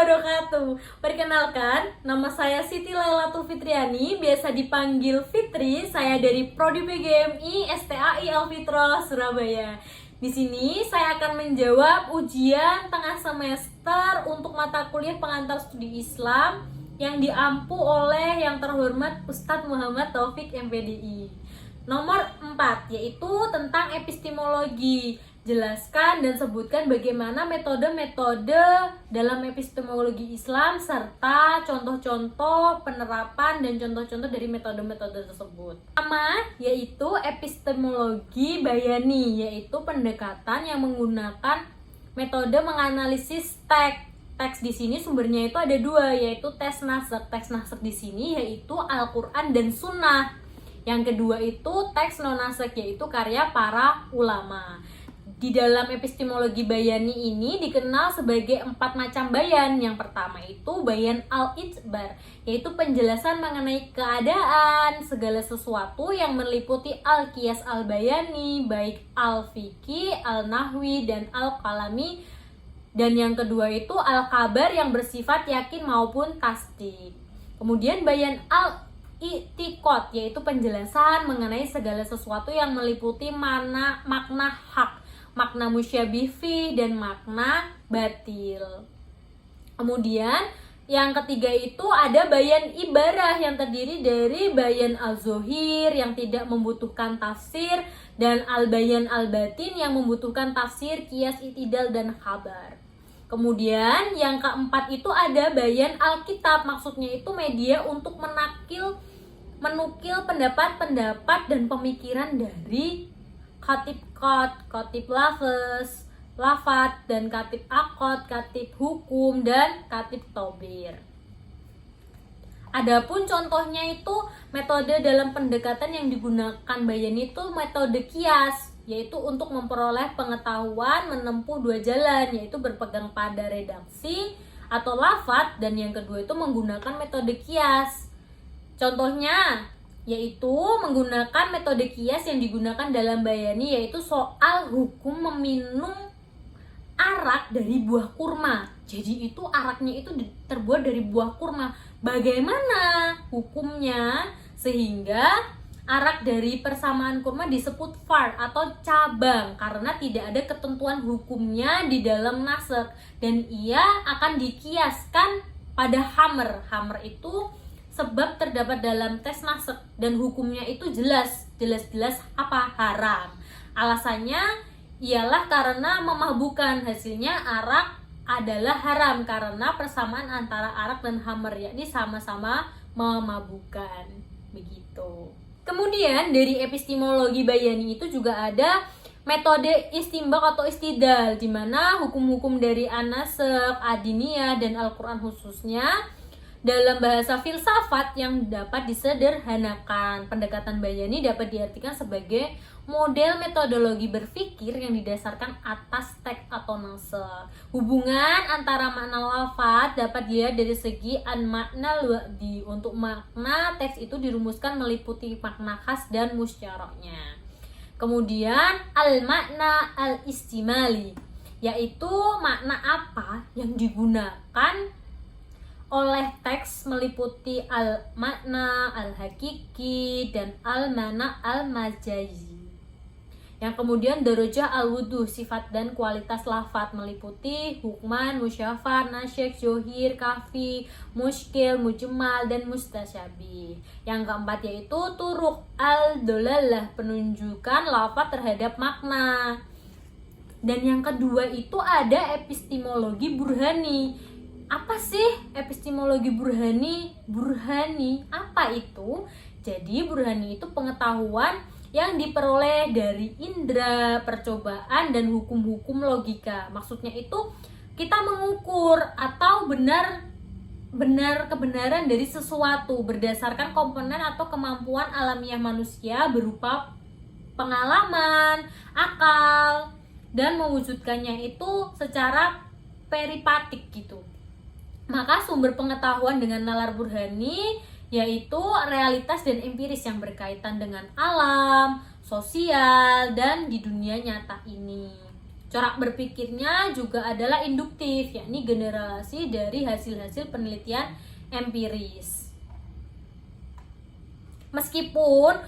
wabarakatuh. Perkenalkan, nama saya Siti Lailatul Fitriani, biasa dipanggil Fitri. Saya dari Prodi PGMI STAI Alfitra Surabaya. Di sini saya akan menjawab ujian tengah semester untuk mata kuliah pengantar studi Islam yang diampu oleh yang terhormat Ustadz Muhammad Taufik MPDI. Nomor 4, yaitu tentang epistemologi. Jelaskan dan sebutkan bagaimana metode-metode dalam epistemologi Islam serta contoh-contoh penerapan dan contoh-contoh dari metode-metode tersebut. Pertama, yaitu epistemologi bayani, yaitu pendekatan yang menggunakan metode menganalisis teks di sini sumbernya itu ada dua, yaitu teks nasakh. Teks nasakh di sini yaitu Al-Qur'an dan Sunnah. Yang kedua itu teks non-nasakh, yaitu karya para ulama. Di dalam epistemologi bayani ini dikenal sebagai 4 macam bayan. Yang pertama itu bayan al-ijbar, yaitu penjelasan mengenai keadaan segala sesuatu yang meliputi al-qiyas al-bayani, baik al-fiqhi, al-nahwi, dan al-kalami. Dan yang kedua itu al-kabar yang bersifat yakin maupun tasdik. Kemudian bayan al-i'tiqad, yaitu penjelasan mengenai segala sesuatu yang meliputi makna hak, makna musyabih fi, dan makna batil. Kemudian yang ketiga itu ada bayan ibarah yang terdiri dari bayan al-zohir yang tidak membutuhkan tafsir dan al-bayan al-batin yang membutuhkan tafsir, qiyas, i'tidal, dan khabar. Kemudian yang keempat itu ada bayan al-kitab, maksudnya itu media untuk menukil pendapat-pendapat dan pemikiran dari khatib lafaz, dan khatib akad, khatib hukum, dan khatib tobir. Adapun contohnya itu metode dalam pendekatan yang digunakan bayan itu metode kias, yaitu untuk memperoleh pengetahuan menempuh dua jalan, yaitu berpegang pada redaksi atau lafaz, dan yang kedua itu menggunakan metode kias. Contohnya yaitu menggunakan metode kias yang digunakan dalam bayani, yaitu soal hukum meminum arak dari buah kurma. Jadi itu araknya itu terbuat dari buah kurma. Bagaimana hukumnya sehingga arak dari persamaan kurma disebut fard atau cabang karena tidak ada ketentuan hukumnya di dalam nasakh, dan ia akan dikiaskan pada hamr. Hamr itu sebab terdapat dalam tes nasakh dan hukumnya itu jelas apa? Haram. Alasannya ialah karena memabukkan, hasilnya arak adalah haram karena persamaan antara arak dan hamr, yakni sama-sama memabukkan. Begitu. Kemudian dari epistemologi bayani itu juga ada metode istimbak atau istidlal, di mana hukum-hukum dari an-nasakh, ad-diniyah, dan Al-Qur'an khususnya dalam bahasa filsafat yang dapat disederhanakan. Pendekatan bayani dapat diartikan sebagai model metodologi berpikir yang didasarkan atas teks atau nasakh. Hubungan antara makna lafaz dapat dilihat dari segi an-makna al-wa'di. Untuk makna teks itu dirumuskan meliputi makna khas dan musyaraknya. Kemudian al-makna al-istimali, yaitu makna apa yang digunakan oleh teks meliputi al-makna al-hakiki dan al-makna al-majazi. Yang kemudian darajah al-wuduh, sifat dan kualitas lafaz meliputi hukman, musyafar, nasyek, johir, kafi, muskil, mujmal, dan mustasyabih. Yang keempat yaitu turuk al-dolalah, penunjukan lafaz terhadap makna. Dan yang kedua itu ada epistemologi burhani. Apa sih epistemologi burhani? Burhani apa itu? Jadi burhani itu pengetahuan yang diperoleh dari indera, percobaan, dan hukum-hukum logika. Maksudnya itu kita mengukur atau benar kebenaran dari sesuatu berdasarkan komponen atau kemampuan alamiah manusia berupa pengalaman, akal, dan mewujudkannya itu secara peripatik gitu. Maka sumber pengetahuan dengan nalar burhani yaitu realitas dan empiris yang berkaitan dengan alam, sosial, dan di dunia nyata ini. Corak berpikirnya juga adalah induktif, yakni generalisasi dari hasil-hasil penelitian empiris. Meskipun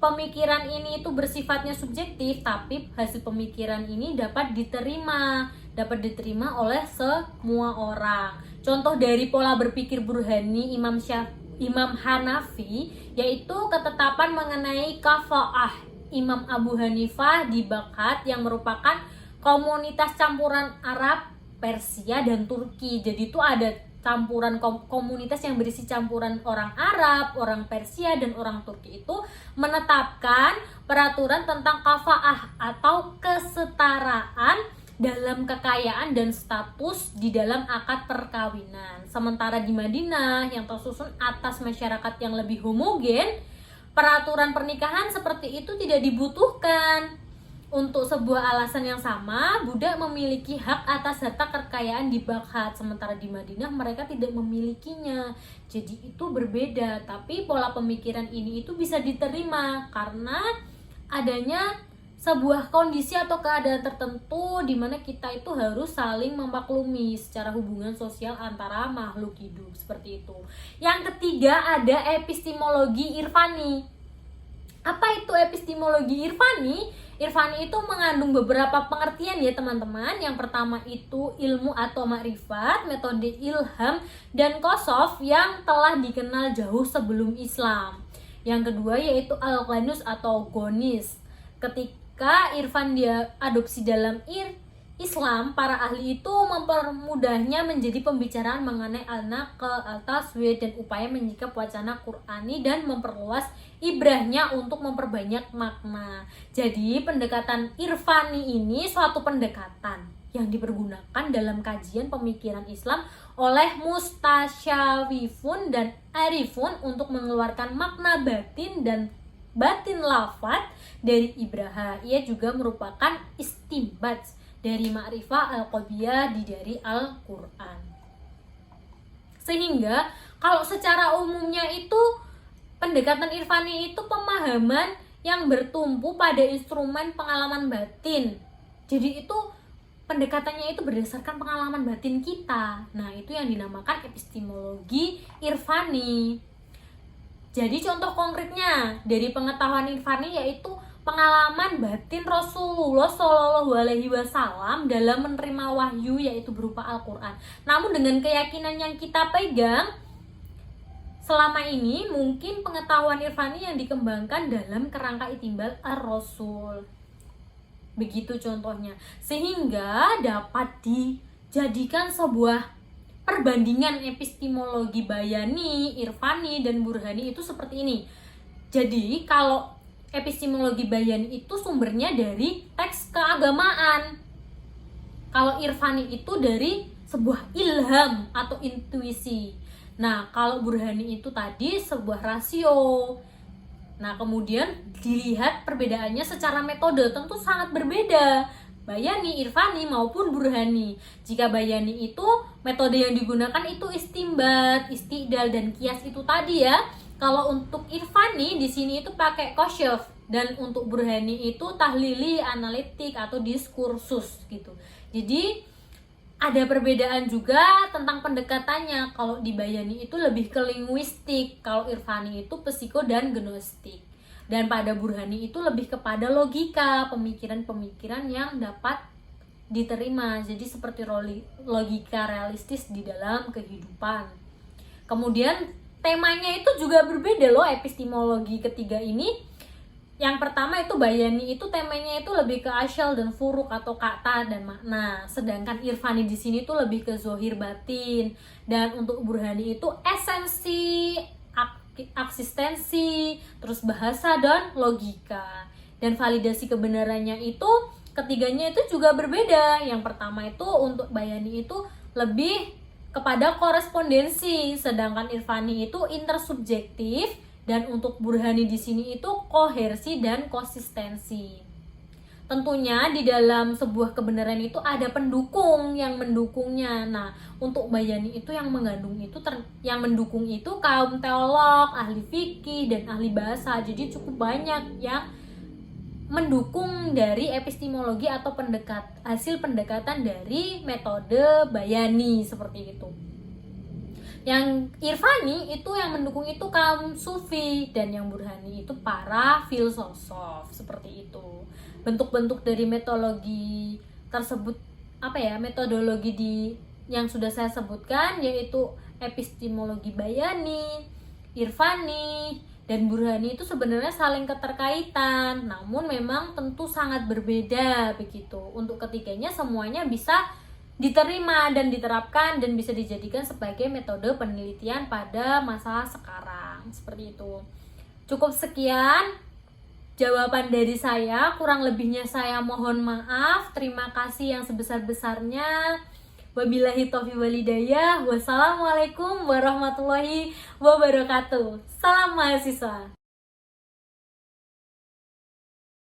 pemikiran ini itu bersifatnya subjektif, tapi hasil pemikiran ini dapat diterima oleh semua orang. Contoh dari pola berpikir Burhani Imam Hanafi yaitu ketetapan mengenai kafa'ah Imam Abu Hanifah di Baghdad yang merupakan komunitas campuran Arab, Persia, dan Turki. Jadi itu ada campuran komunitas yang berisi campuran orang Arab, orang Persia, dan orang Turki itu menetapkan peraturan tentang kafa'ah atau kesetaraan dalam kekayaan dan status di dalam akad perkawinan. Sementara di Madinah yang tersusun atas masyarakat yang lebih homogen, peraturan pernikahan seperti itu tidak dibutuhkan. Untuk sebuah alasan yang sama, budak memiliki hak atas harta kekayaan di Baghdad, sementara di Madinah mereka tidak memilikinya. Jadi itu berbeda, tapi pola pemikiran ini itu bisa diterima karena adanya sebuah kondisi atau keadaan tertentu di mana kita itu harus saling memaklumi secara hubungan sosial antara makhluk hidup, seperti itu. Yang ketiga ada epistemologi irfani. Apa itu epistemologi irfani? Irfani itu mengandung beberapa pengertian ya teman-teman. Yang pertama itu ilmu atau makrifat, metode ilham dan kosof yang telah dikenal jauh sebelum Islam. Yang kedua yaitu al-ghanus atau gonis. Ketika irfan dia adopsi dalam Islam, para ahli itu mempermudahnya menjadi pembicaraan mengenai al-naql, al-taswir, dan upaya menyikap wacana Qur'ani dan memperluas ibrahnya untuk memperbanyak makna. Jadi pendekatan irfani ini suatu pendekatan yang dipergunakan dalam kajian pemikiran Islam oleh mustasyawifun dan arifun untuk mengeluarkan makna batin dan batin lafaz dari ibraha. Ia juga merupakan istinbat dari ma'rifah al-qawiyah dari Al-Quran. Sehingga kalau secara umumnya itu pendekatan irfani itu pemahaman yang bertumpu pada instrumen pengalaman batin. Jadi itu pendekatannya itu berdasarkan pengalaman batin kita. Nah itu yang dinamakan epistemologi irfani. Jadi contoh konkretnya dari pengetahuan irfani yaitu pengalaman batin Rasulullah Shallallahu Alaihi Wasallam dalam menerima wahyu yaitu berupa Al-Quran. Namun dengan keyakinan yang kita pegang selama ini mungkin pengetahuan irfani yang dikembangkan dalam kerangka itimbal ar-Rasul. Begitu contohnya. Sehingga dapat dijadikan sebuah perbandingan epistemologi bayani, irfani, dan burhani itu seperti ini. Jadi kalau epistemologi bayani itu sumbernya dari teks keagamaan. Kalau irfani itu dari sebuah ilham atau intuisi. Nah, kalau burhani itu tadi sebuah rasio. Nah, kemudian dilihat perbedaannya secara metode tentu sangat berbeda. Bayani, irfani maupun burhani. Jika bayani itu metode yang digunakan itu istimbat, istidlal dan kias itu tadi ya. Kalau untuk irfani di sini itu pakai kosyaf dan untuk burhani itu tahlili, analitik atau diskursus gitu. Jadi ada perbedaan juga tentang pendekatannya. Kalau di bayani itu lebih ke linguistik, kalau irfani itu psiko dan gnostik. Dan pada burhani itu lebih kepada logika, pemikiran-pemikiran yang dapat diterima. Jadi seperti logika realistis di dalam kehidupan. Kemudian temanya itu juga berbeda loh epistemologi ketiga ini. Yang pertama itu bayani itu temanya itu lebih ke asyal dan furuk atau kata dan makna. Sedangkan irfani di sini itu lebih ke zohir batin. Dan untuk burhani itu esensi, eksistensi, terus bahasa dan logika. Dan validasi kebenarannya itu ketiganya itu juga berbeda. Yang pertama itu untuk bayani itu lebih kepada korespondensi, sedangkan irfani itu intersubjektif, dan untuk burhani di sini itu kohersi dan konsistensi. Tentunya di dalam sebuah kebenaran itu ada pendukung yang mendukungnya. Nah, untuk bayani itu yang mengandung itu yang mendukung itu kaum teolog, ahli fikih dan ahli bahasa. Jadi cukup banyak yang mendukung dari epistemologi atau hasil pendekatan dari metode Bayani seperti itu. Yang Irfani itu yang mendukung itu kaum sufi, dan yang Burhani itu para filsuf seperti itu. Bentuk-bentuk dari metodologi tersebut metodologi yang sudah saya sebutkan yaitu epistemologi Bayani, Irfani, dan Burhani itu sebenarnya saling keterkaitan, namun memang tentu sangat berbeda begitu. Untuk ketiganya semuanya bisa diterima dan diterapkan dan bisa dijadikan sebagai metode penelitian pada masa sekarang seperti itu. Cukup sekian jawaban dari saya, kurang lebihnya saya mohon maaf. Terima kasih yang sebesar-besarnya. Wabillahi taufiq wal hidayah. Wassalamualaikum warahmatullahi wabarakatuh. Salam mahasiswa.